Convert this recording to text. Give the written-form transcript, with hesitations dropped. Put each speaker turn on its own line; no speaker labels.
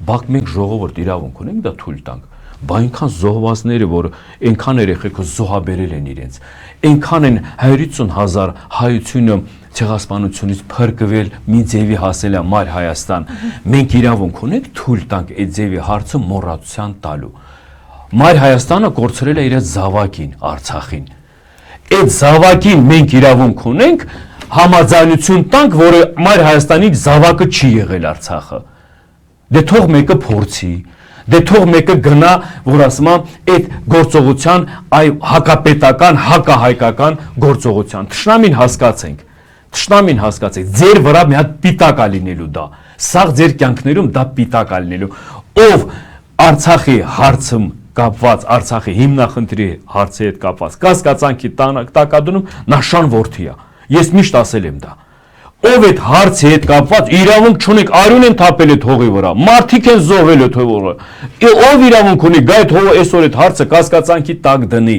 Բակ մենք ժողովուրդ իրավունք ունենք դա թույլ տանք։ Բա այնքան զոհվածները, որ այնքան երեխեքը զոհաբերել են իրենց, այնքան են 150,000 հայությունը ցեղասպանությունից փրկվել, մի ձևի հասել է մայր Հայաստան։ Մենք իրավունք ունենք թույլ տանք այդ ձևի հարցը մոռացության տալու։ Մայր Հայաստանը կորցրել է իր զավակին, Արցախին։ Այդ զավակին մենք իրավունք ունենք համաձայնություն տանք, որ մայր Հայաստանի զավակը չի եղել Արցախը։ Դե թող մեկը փորձի, դե թող մեկը գնա, որ ասում է այդ գործողության հակապետական, հակահայկական գործողության։ Թշնամին հասկացեք, ձեր վրա մի հատ պիտակ է լինելու դա։ Սաղ ձեր կյանքներում դա պիտակ է լինելու։ Ով Արցախի հարցում կապված, Արցախի հիմնախնդրի հարցի հետ կապված կասկածանքի տակադնում նա շան որդի է։ Ես միշտ ասել եմ դա։ Ով այդ հարցի հետ կապված իրավունք չունեք, արյուն են թափել այդ հողի վրա, մարդիկ են զոհվել այդ հողը։ Ով իրավունք ունի գա այդ հողը այսօր այդ հարցը կասկածանքի տակ դնի։